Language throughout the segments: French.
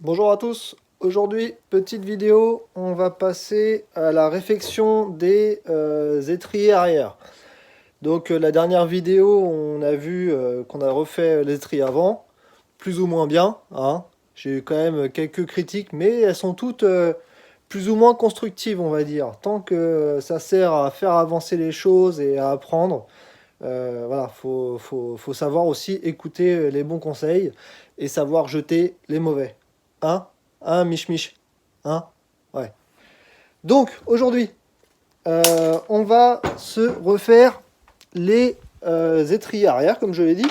Bonjour à tous, aujourd'hui petite vidéo, on va passer à la réfection des étriers arrière. Donc la dernière vidéo on a vu qu'on a refait les étriers avant, plus ou moins bien, hein. J'ai eu quand même quelques critiques mais elles sont toutes plus ou moins constructives on va dire. Tant que ça sert à faire avancer les choses et à apprendre, voilà, faut savoir aussi écouter les bons conseils et savoir jeter les mauvais. Hein? Hein, Mich Mich? Hein? Ouais. Donc, aujourd'hui, on va se refaire les étriers arrière, comme je l'ai dit.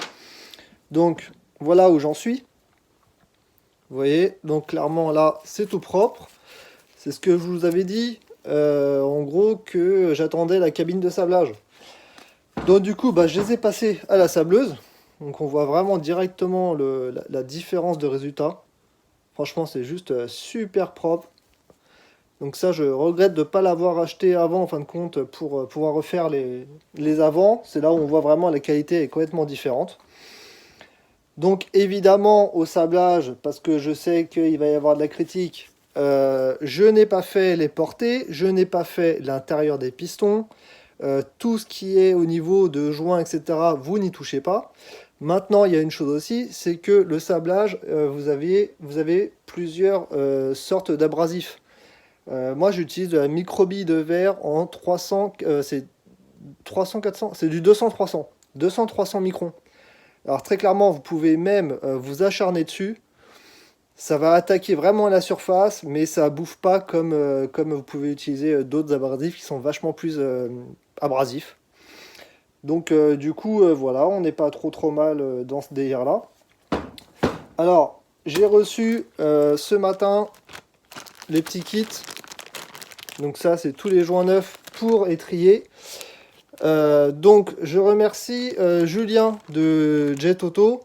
Donc, voilà où j'en suis. Vous voyez, donc clairement là, c'est tout propre. C'est ce que je vous avais dit, en gros, que j'attendais la cabine de sablage. Donc du coup, je les ai passés à la sableuse. Donc on voit vraiment directement la différence de résultat. Franchement, c'est juste super propre. Donc ça, je regrette de ne pas l'avoir acheté avant, en fin de compte, pour pouvoir refaire les avants. C'est là où on voit vraiment la qualité est complètement différente. Donc évidemment, au sablage, parce que je sais qu'il va y avoir de la critique, je n'ai pas fait les portées, je n'ai pas fait l'intérieur des pistons. Tout ce qui est au niveau de joints, etc., vous n'y touchez pas. Maintenant, il y a une chose aussi, c'est que le sablage, vous avez plusieurs sortes d'abrasifs. Moi, j'utilise de la microbille de verre en 300, c'est 300-400, c'est du 200-300, 200-300 microns. Alors très clairement, vous pouvez même vous acharner dessus. Ça va attaquer vraiment la surface, mais ça bouffe pas comme vous pouvez utiliser d'autres abrasifs qui sont vachement plus abrasifs. Donc du coup, voilà, on n'est pas trop mal dans ce délire-là. Alors, j'ai reçu ce matin les petits kits. Donc ça, c'est tous les joints neufs pour étrier. Donc je remercie Julien de Jet Auto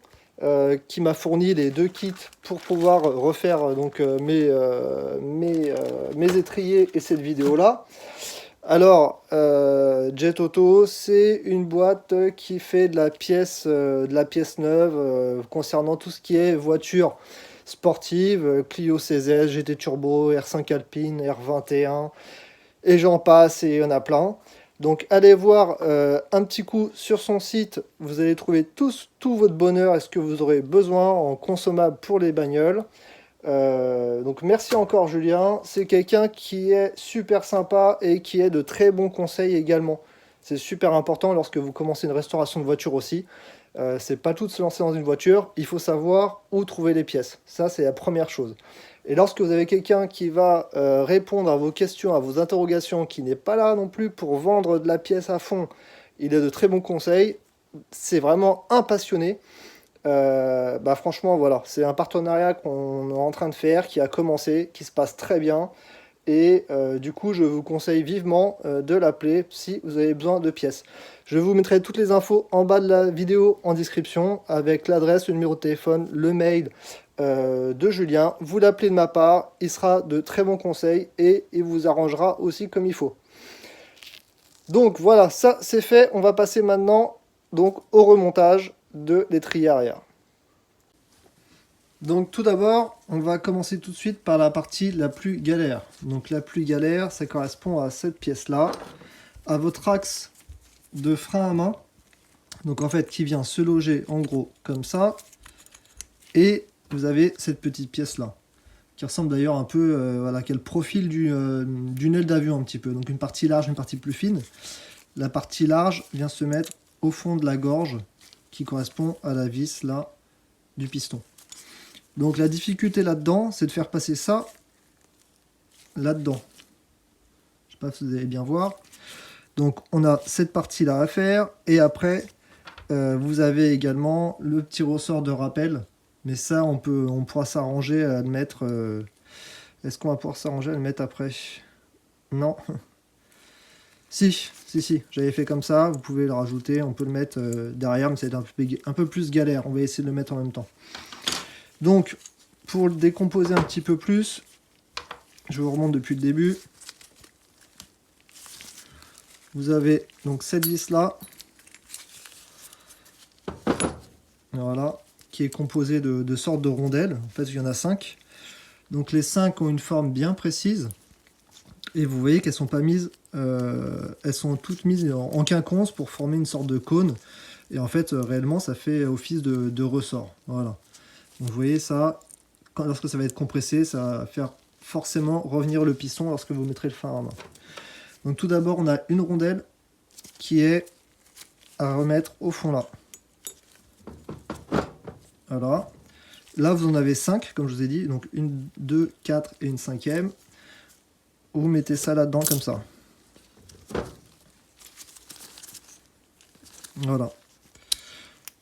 qui m'a fourni les deux kits pour pouvoir refaire donc mes étriers et cette vidéo là. Alors Jet Auto, c'est une boîte qui fait de la pièce neuve concernant tout ce qui est voiture sportive, Clio CZ, GT Turbo, R5 Alpine, R21 et j'en passe et il y en a plein. Donc allez voir un petit coup sur son site, vous allez trouver tout votre bonheur et ce que vous aurez besoin en consommable pour les bagnoles. Donc merci encore Julien, c'est quelqu'un qui est super sympa et qui est de très bons conseils également. C'est super important lorsque vous commencez une restauration de voiture aussi. C'est pas tout de se lancer dans une voiture, il faut savoir où trouver les pièces. Ça c'est la première chose. Et lorsque vous avez quelqu'un qui va répondre à vos questions, à vos interrogations, qui n'est pas là non plus pour vendre de la pièce à fond, il a de très bons conseils. C'est vraiment un passionné. Franchement, voilà, c'est un partenariat qu'on est en train de faire, qui a commencé, qui se passe très bien. Et du coup, je vous conseille vivement de l'appeler si vous avez besoin de pièces. Je vous mettrai toutes les infos en bas de la vidéo en description avec l'adresse, le numéro de téléphone, le mail de Julien. Vous l'appelez de ma part, il sera de très bons conseils et il vous arrangera aussi comme il faut. Donc voilà, ça c'est fait. On va passer maintenant donc au remontage de l'étrier arrière. Donc tout d'abord, on va commencer tout de suite par la partie la plus galère. Donc la plus galère, ça correspond à cette pièce-là, à votre axe de frein à main. Donc en fait, qui vient se loger en gros comme ça. Et vous avez cette petite pièce-là, qui ressemble d'ailleurs un peu, voilà, qui a le profil d'une aile d'avion un petit peu. Donc une partie large, une partie plus fine. La partie large vient se mettre au fond de la gorge, qui correspond à la vis là du piston. Donc la difficulté là-dedans, c'est de faire passer ça là-dedans. Je ne sais pas si vous allez bien voir. Donc on a cette partie-là à faire. Et après, vous avez également le petit ressort de rappel. Mais ça, on pourra s'arranger à le mettre... Est-ce qu'on va pouvoir s'arranger à le mettre après? Non. Si, j'avais fait comme ça. Vous pouvez le rajouter. On peut le mettre derrière, mais c'est un peu plus galère. On va essayer de le mettre en même temps. Donc, pour le décomposer un petit peu plus, je vous remonte depuis le début. Vous avez donc cette vis là, voilà, qui est composée de sortes de rondelles. En fait, il y en a 5. Donc les 5 ont une forme bien précise. Et vous voyez qu'elles sont pas mises, elles sont toutes mises en quinconce pour former une sorte de cône. Et en fait, réellement, ça fait office de ressort. Voilà. Donc vous voyez ça, lorsque ça va être compressé, ça va faire forcément revenir le piston lorsque vous mettrez le frein à main. Donc tout d'abord, on a une rondelle qui est à remettre au fond là. Voilà. Là, vous en avez 5, comme je vous ai dit. Donc une, 2, 4 et une 5e. Vous mettez ça là-dedans comme ça. Voilà.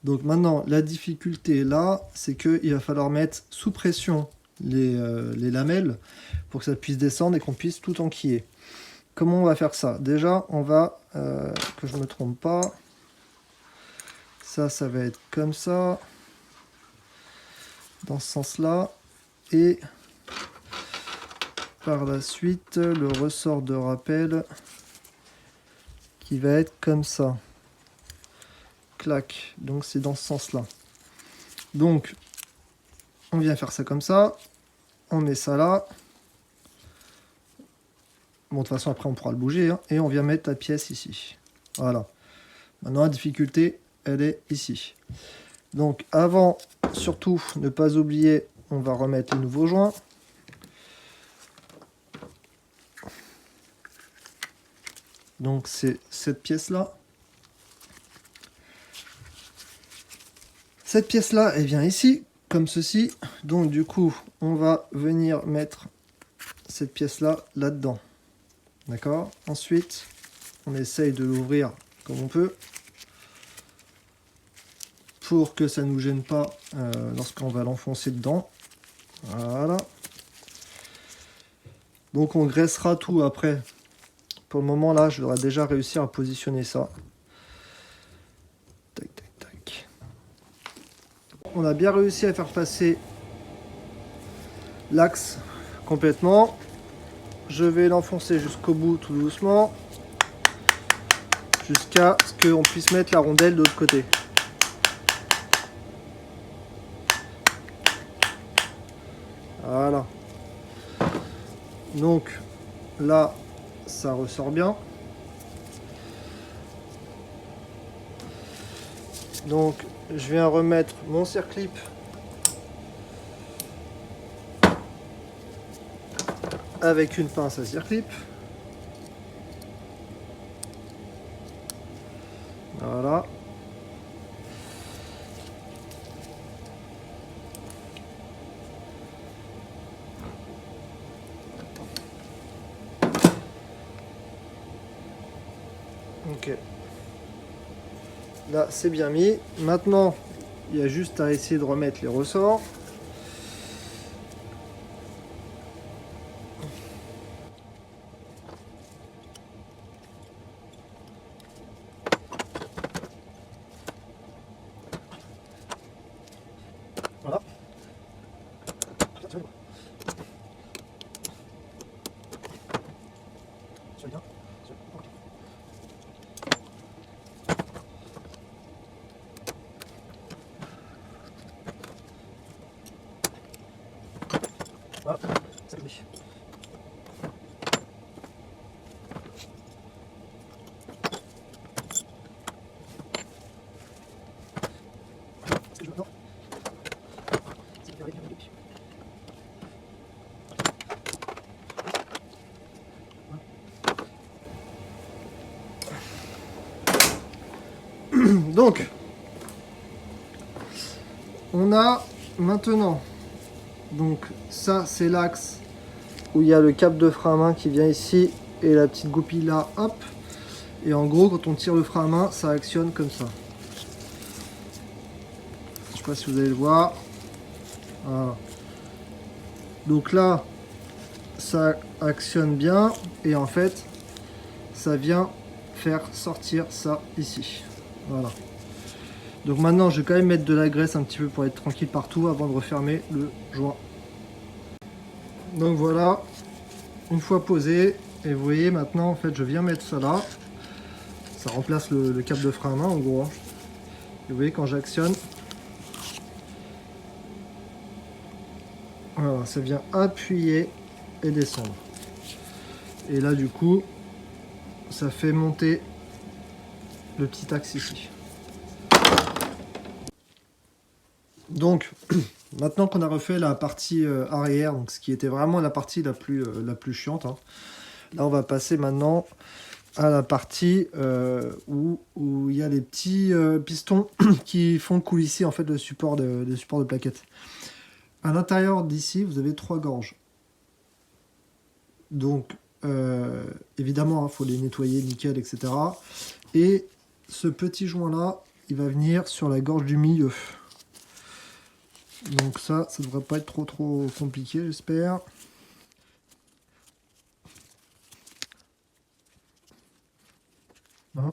Donc maintenant, la difficulté là, c'est qu'il va falloir mettre sous pression les lamelles pour que ça puisse descendre et qu'on puisse tout enquiller. Comment on va faire ça? Déjà, on va, que je ne me trompe pas, ça va être comme ça, dans ce sens-là, et par la suite, le ressort de rappel qui va être comme ça. Clac, donc c'est dans ce sens-là. Donc, on vient faire ça comme ça, on met ça là. Bon, de toute façon, après, on pourra le bouger, hein, et on vient mettre la pièce ici. Voilà. Maintenant, la difficulté, elle est ici. Donc, avant, surtout, ne pas oublier, on va remettre les nouveaux joints. Donc, c'est cette pièce-là. Cette pièce-là, elle vient ici, comme ceci. Donc, du coup, on va venir mettre cette pièce-là, là-dedans. D'accord? Ensuite, on essaye de l'ouvrir comme on peut, pour que ça ne nous gêne pas lorsqu'on va l'enfoncer dedans. Voilà. Donc, on graissera tout après. Pour le moment, là, je devrais déjà réussir à positionner ça. Tac, tac, tac. On a bien réussi à faire passer l'axe complètement. Je vais l'enfoncer jusqu'au bout tout doucement, jusqu'à ce qu'on puisse mettre la rondelle de l'autre côté. Voilà. Donc là, ça ressort bien. Donc je viens remettre mon circlip avec une pince à circlip. Voilà. Ok. Là, c'est bien mis. Maintenant, il y a juste à essayer de remettre les ressorts. Voilà. Voilà, c'est joli. Ce que je veux maintenant, c'est de faire les pieds. Donc, on a maintenant, donc ça c'est l'axe où il y a le câble de frein à main qui vient ici et la petite goupille là, hop. Et en gros, quand on tire le frein à main, ça actionne comme ça. Je sais pas si vous allez le voir. Voilà. Donc là, ça actionne bien et en fait, ça vient faire sortir ça ici. Voilà. Donc maintenant, je vais quand même mettre de la graisse un petit peu pour être tranquille partout avant de refermer le joint. Donc voilà, une fois posé, et vous voyez maintenant, en fait, je viens mettre ça là. Ça remplace le câble de frein à main en gros. Et vous voyez quand j'actionne, Voilà, ça vient appuyer et descendre. Et là, du coup, ça fait monter le petit axe ici. Donc, maintenant qu'on a refait la partie arrière, donc ce qui était vraiment la partie la plus chiante, hein, là on va passer maintenant à la partie où il y a les petits pistons qui font coulisser en fait le support de plaquettes. À l'intérieur d'ici, vous avez 3 gorges. Donc, évidemment, il faut les nettoyer nickel, etc. Et ce petit joint-là, il va venir sur la gorge du milieu. Donc ça devrait pas être trop compliqué, j'espère. Hein.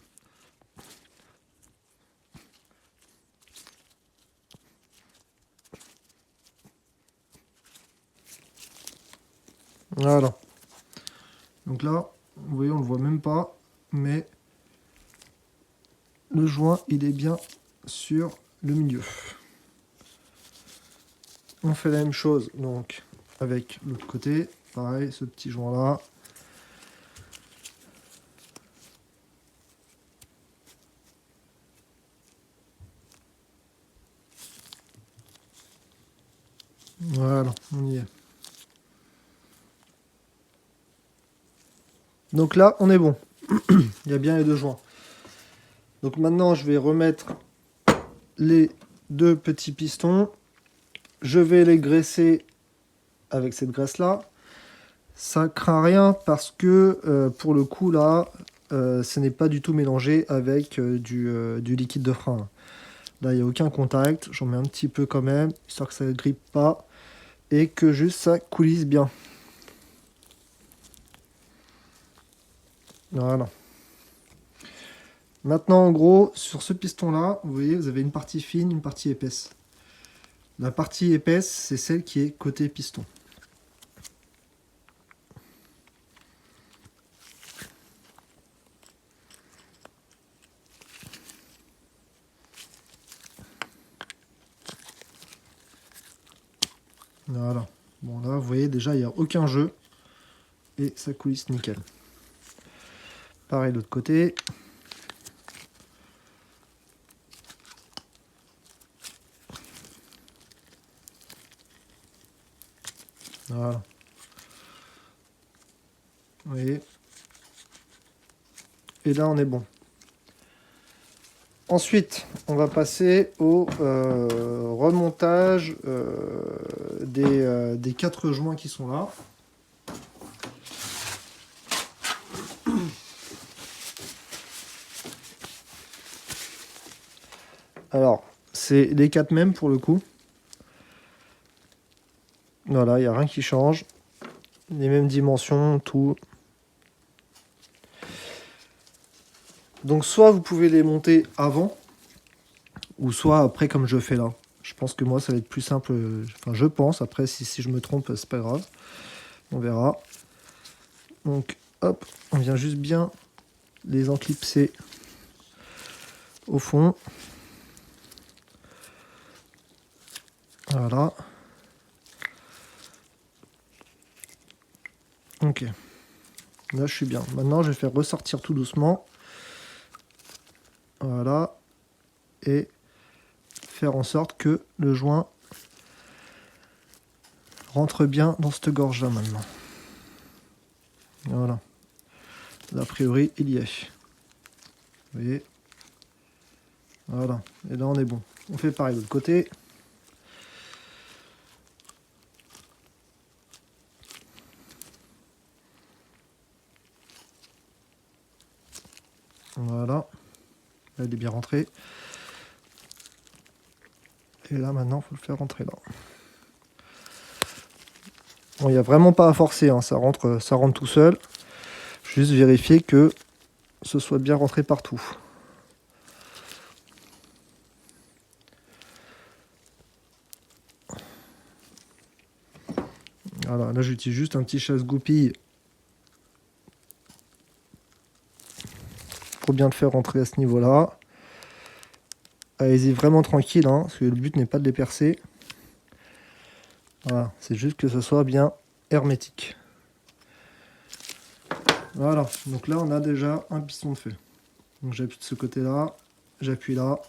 Voilà. Donc là, vous voyez, on le voit même pas, mais le joint, il est bien sur le milieu. On fait la même chose donc avec l'autre côté. Pareil, ce petit joint là. Voilà, on y est. Donc là, on est bon. Il y a bien les 2 joints. Donc maintenant, je vais remettre les 2 petits pistons. Je vais les graisser avec cette graisse là. Ça craint rien parce que pour le coup là, ce n'est pas du tout mélangé avec du liquide de frein. Là, il n'y a aucun contact. J'en mets un petit peu quand même, histoire que ça ne grippe pas et que juste ça coulisse bien. Voilà. Maintenant, en gros, sur ce piston-là, vous voyez, vous avez une partie fine, une partie épaisse. La partie épaisse, c'est celle qui est côté piston. Voilà. Bon, là, vous voyez, déjà, il n'y a aucun jeu. Et ça coulisse nickel. Pareil, de l'autre côté. Voilà. Vous voyez. Et là, on est bon. Ensuite, on va passer au remontage des 4 joints qui sont là. Alors, c'est les 4 mêmes pour le coup. Voilà, il n'y a rien qui change. Les mêmes dimensions, tout. Donc soit vous pouvez les monter avant, ou soit après comme je fais là. Je pense que moi ça va être plus simple. Enfin je pense, après si je me trompe, c'est pas grave. On verra. Donc hop, on vient juste bien les enclipser au fond. Voilà. Ok. Là je suis bien. Maintenant je vais faire ressortir tout doucement. Voilà. Et faire en sorte que le joint rentre bien dans cette gorge là maintenant. Voilà. Là, a priori il y est. Vous voyez. Voilà. Et là on est bon. On fait pareil de l'autre côté. Voilà. Là, il est bien rentré. Et là, maintenant, il faut le faire rentrer là. Bon, il n'y a vraiment pas à forcer, hein. Ça rentre tout seul. Juste vérifier que ce soit bien rentré partout. Voilà, là j'utilise juste un petit chasse-goupille pour bien le faire rentrer à ce niveau-là. Allez-y vraiment tranquille, hein, parce que le but n'est pas de les percer. Voilà, c'est juste que ce soit bien hermétique. Voilà, donc là on a déjà un piston de fait. Donc j'appuie de ce côté-là, j'appuie là,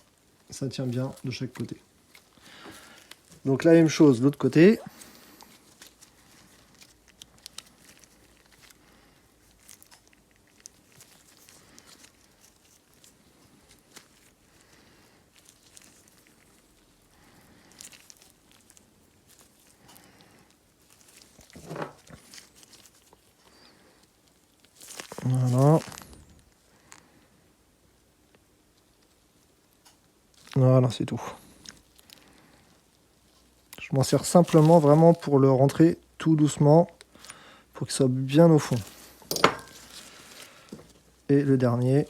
ça tient bien de chaque côté. Donc la même chose de l'autre côté. Voilà. Voilà, c'est tout. Je m'en sers simplement vraiment pour le rentrer tout doucement, pour qu'il soit bien au fond. Et le dernier.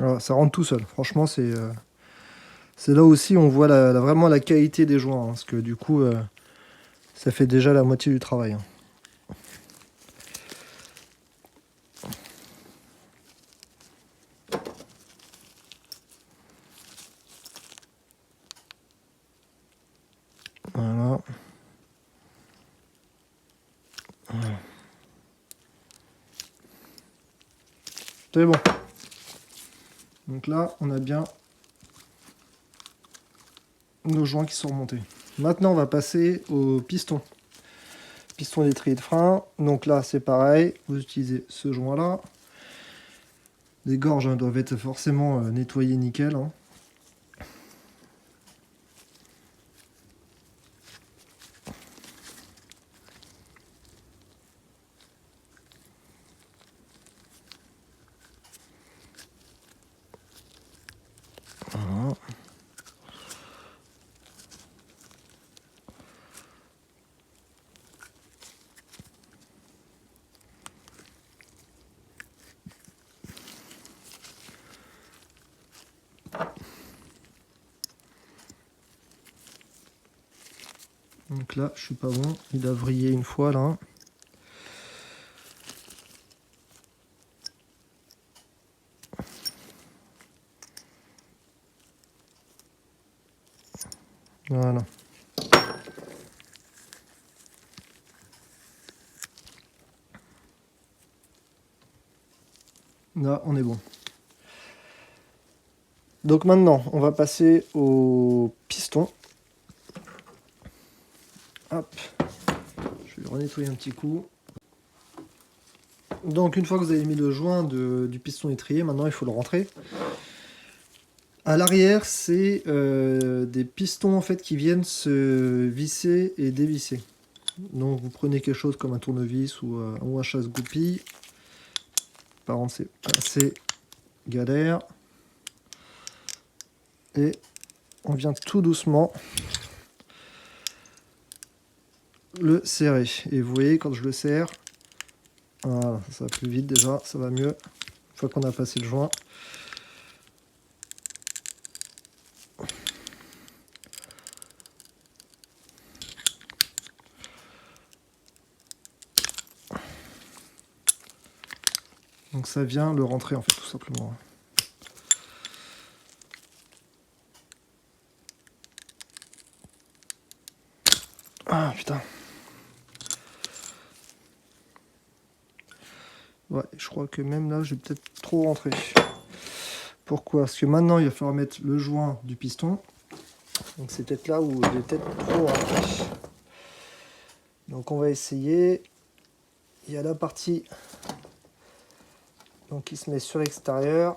Voilà, ça rentre tout seul. Franchement, c'est là aussi on voit vraiment la qualité des joints, hein, parce que du coup, ça fait déjà la moitié du travail. Hein. Voilà. C'est bon. Donc là, on a bien nos joints qui sont remontés. Maintenant, on va passer au piston. Piston d'étrier de frein. Donc là, c'est pareil. Vous utilisez ce joint-là. Les gorges doivent être forcément nettoyées nickel. Hein. Voilà. Donc là, je suis pas bon. Il a vrillé une fois là. Voilà. Là, on est bon. Donc maintenant, on va passer au piston. Hop. Je vais le renettoyer un petit coup. Donc une fois que vous avez mis le joint du piston étrier, maintenant il faut le rentrer. À l'arrière, c'est des pistons en fait qui viennent se visser et dévisser. Donc vous prenez quelque chose comme un tournevis ou un chasse-goupille. Par contre, c'est assez galère. Et on vient tout doucement le serrer. Et vous voyez, quand je le serre, voilà, ça va plus vite déjà, ça va mieux. Une fois qu'on a passé le joint. Donc ça vient le rentrer en fait, tout simplement. Ah putain. Ouais, je crois que même là, j'ai peut-être trop rentré. Pourquoi? Parce que maintenant, il va falloir mettre le joint du piston. Donc c'est peut-être là où j'ai peut-être trop rentré. Donc on va essayer. Il y a la partie donc, qui se met sur l'extérieur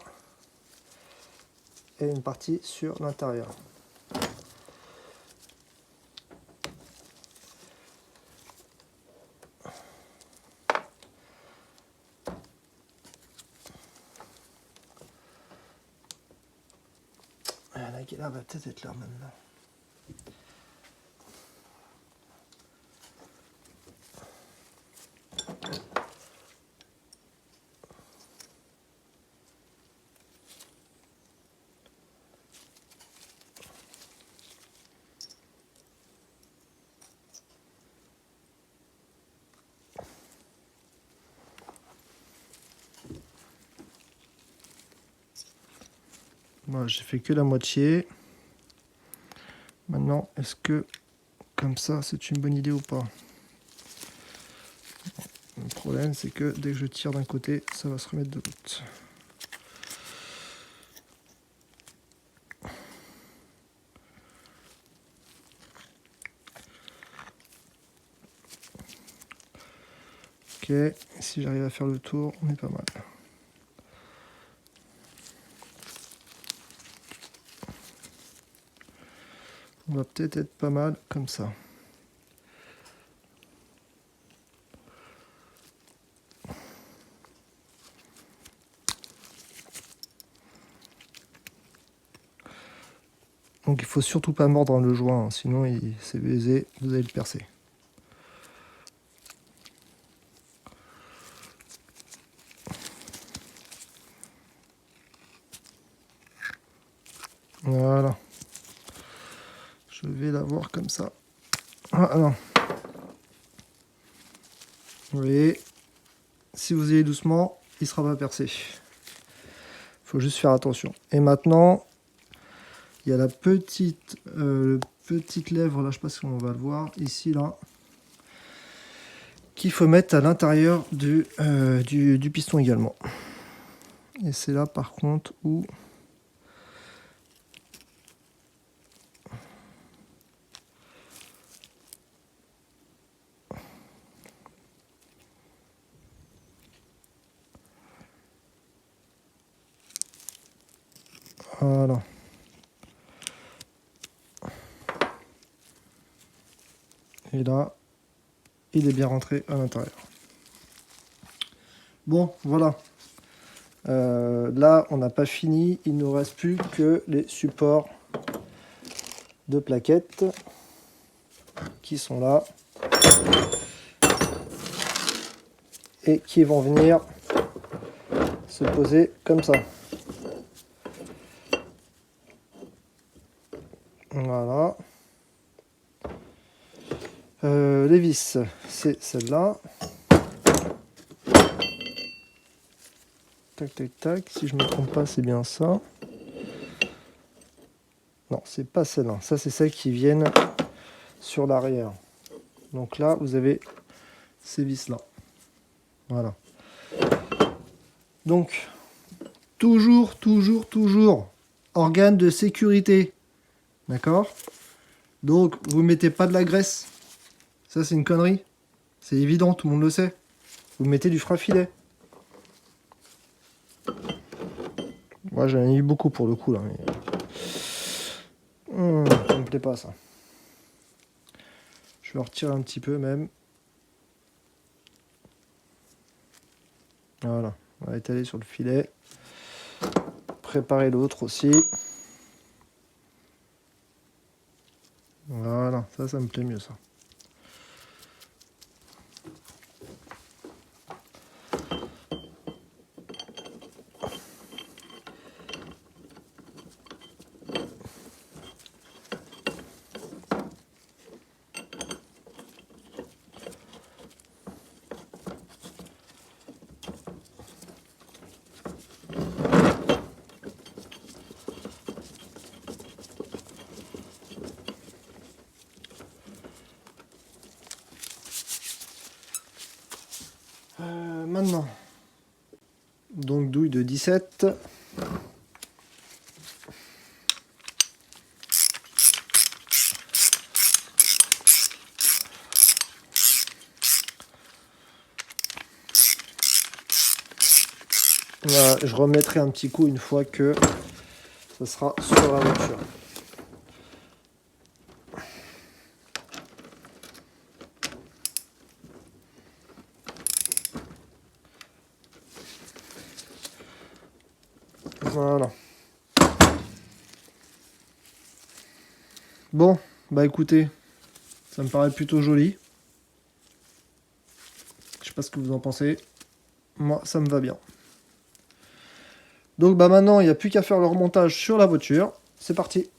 et une partie sur l'intérieur. La guéla va peut-être être là maintenant. Voilà, j'ai fait que la moitié. Maintenant, est-ce que comme ça, c'est une bonne idée ou pas? Le problème, c'est que dès que je tire d'un côté, ça va se remettre de l'autre. Ok, si j'arrive à faire le tour, on est pas mal. On va peut-être être pas mal comme ça. Donc il faut surtout pas mordre le joint, hein, sinon c'est baisé, vous allez le percer. Voilà. Je vais l'avoir comme ça. Ah non. Vous voyez, si vous allez doucement, il ne sera pas percé. Il faut juste faire attention. Et maintenant, il y a la petite lèvre, là, je ne sais pas si on va le voir, ici, là, qu'il faut mettre à l'intérieur du piston également. Et c'est là, par contre, où... Voilà. Et là, il est bien rentré à l'intérieur. Bon, voilà. Là, on n'a pas fini. Il ne nous reste plus que les supports de plaquettes qui sont là et qui vont venir se poser comme ça. Voilà. Les vis, c'est celle-là. Tac, tac, tac. Si je ne me trompe pas, c'est bien ça. Non, c'est pas celle-là. Ça, c'est celles qui viennent sur l'arrière. Donc là, vous avez ces vis-là. Voilà. Donc, toujours, organe de sécurité. D'accord? Donc, vous mettez pas de la graisse. Ça, c'est une connerie. C'est évident, tout le monde le sait. Vous mettez du frein-filet. Moi, j'en ai eu beaucoup pour le coup, là. Mais... ça me plaît pas, ça. Je vais en retirer un petit peu, même. Voilà. On va étaler sur le filet. Préparer l'autre aussi. Voilà. Ça me plaît mieux, ça. Maintenant, donc douille de 17. Voilà, je remettrai un petit coup une fois que ça sera sur la voiture. Voilà. Bon, bah écoutez, ça me paraît plutôt joli. Je sais pas ce que vous en pensez. Moi, ça me va bien. Donc bah maintenant, il n'y a plus qu'à faire le remontage sur la voiture. C'est parti.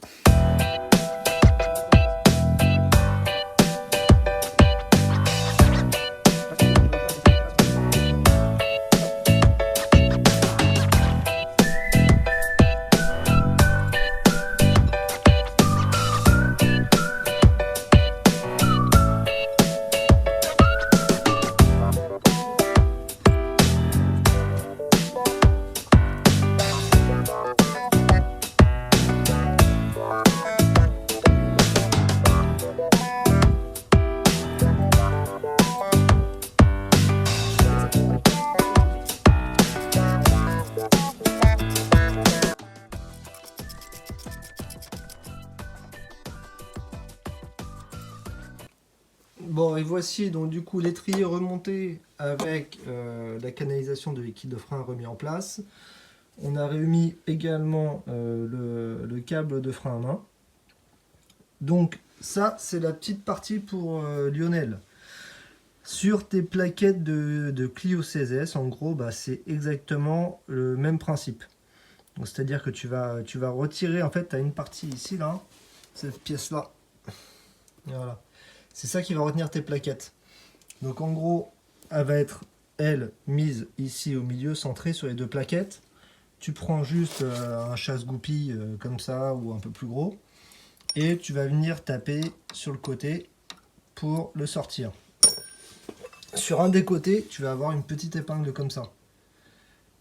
Bon, et voici donc du coup l'étrier remonté avec la canalisation de liquide de frein remis en place. On a remis également le câble de frein à main. Donc ça, c'est la petite partie pour Lionel. Sur tes plaquettes de Clio 16S, en gros, bah, c'est exactement le même principe. C'est-à-dire que tu vas retirer, en fait, tu as une partie ici, là, cette pièce-là. Voilà. C'est ça qui va retenir tes plaquettes. Donc en gros, elle va être, elle, mise ici au milieu, centrée sur les deux plaquettes. Tu prends juste un chasse-goupille comme ça, ou un peu plus gros. Et tu vas venir taper sur le côté pour le sortir. Sur un des côtés, tu vas avoir une petite épingle comme ça.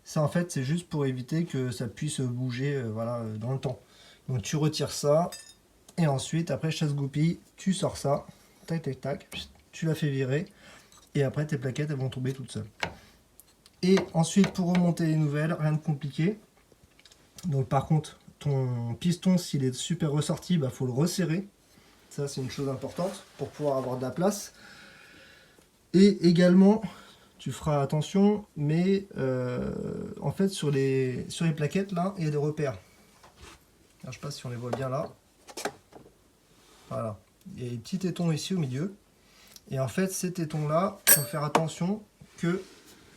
Ça, en fait, c'est juste pour éviter que ça puisse bouger voilà, dans le temps. Donc tu retires ça. Et ensuite, après chasse-goupille, tu sors ça. Tac, tac, tac. Tu la fais virer. Et après, tes plaquettes, elles vont tomber toutes seules. Et ensuite, pour remonter les nouvelles, rien de compliqué. Donc par contre, ton piston, s'il est super ressorti, bah, faut le resserrer. Ça, c'est une chose importante pour pouvoir avoir de la place. Et également, tu feras attention, mais en fait, sur les plaquettes, là, il y a des repères. Alors, je ne sais pas si on les voit bien là. Voilà. Il y a des petits tétons ici au milieu. Et en fait, ces tétons-là, il faut faire attention que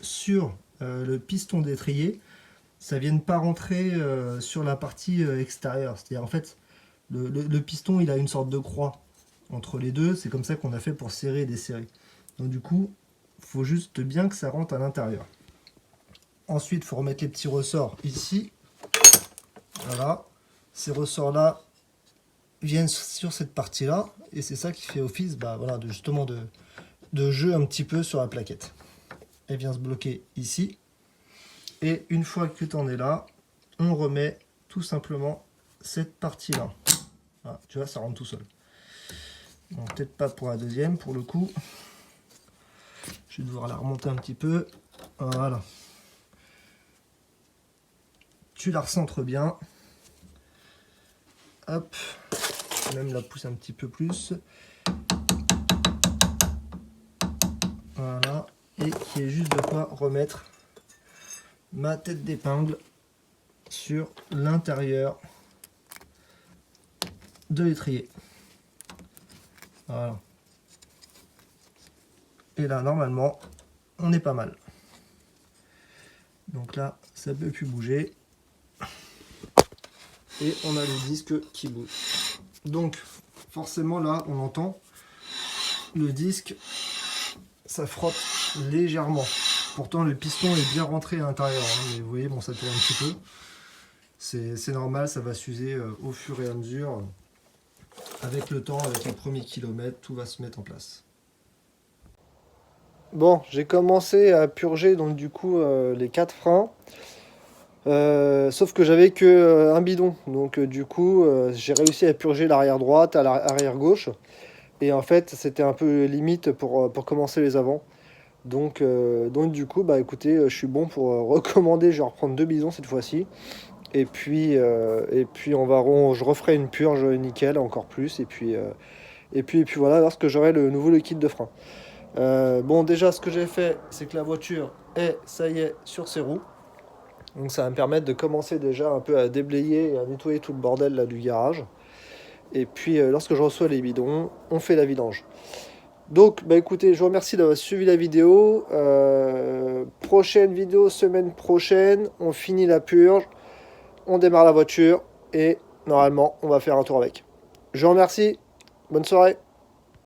sur le piston d'étrier, ça ne vienne pas rentrer sur la partie extérieure. C'est-à-dire, en fait, le piston, il a une sorte de croix entre les deux. C'est comme ça qu'on a fait pour serrer et desserrer. Donc du coup, il faut juste bien que ça rentre à l'intérieur. Ensuite, il faut remettre les petits ressorts ici. Voilà. Ces ressorts-là viennent sur cette partie-là. Et c'est ça qui fait office bah, voilà, justement de jeu un petit peu sur la plaquette. Elle vient se bloquer ici. Et une fois que tu en es là, on remet tout simplement cette partie-là. Voilà, tu vois, ça rentre tout seul. Donc peut-être pas pour la deuxième, pour le coup. Je vais devoir la remonter un petit peu. Voilà. Tu la recentres bien. Hop. Même la pousse un petit peu plus. Voilà. Et qui est juste de quoi remettre ma tête d'épingle sur l'intérieur de l'étrier. Voilà. Et là, normalement, on est pas mal. Donc là, ça ne peut plus bouger. Et on a le disque qui bouge. Donc, forcément, là, on entend le disque, ça frotte légèrement. Pourtant, le piston est bien rentré à l'intérieur. Hein, mais vous voyez, bon, ça tourne un petit peu. C'est normal, ça va s'user au fur et à mesure. Avec le temps, avec les premiers kilomètres, tout va se mettre en place. Bon, j'ai commencé à purger donc du coup les 4 freins. Sauf que j'avais que un bidon. Donc du coup, j'ai réussi à purger l'arrière droite, à l'arrière gauche. Et en fait, c'était un peu limite pour commencer les avants. Donc du coup, bah écoutez, je suis bon pour recommander. Je vais reprendre 2 bidons cette fois-ci. Et puis je referai une purge nickel encore plus. Et puis voilà, lorsque j'aurai le nouveau liquide de frein. Bon, déjà, ce que j'ai fait, c'est que la voiture est, ça y est, sur ses roues. Donc ça va me permettre de commencer déjà un peu à déblayer et à nettoyer tout le bordel là du garage. Et puis lorsque je reçois les bidons, on fait la vidange. Donc bah écoutez, je vous remercie d'avoir suivi la vidéo. Prochaine vidéo, semaine prochaine, on finit la purge, on démarre la voiture et normalement on va faire un tour avec. Je vous remercie, bonne soirée.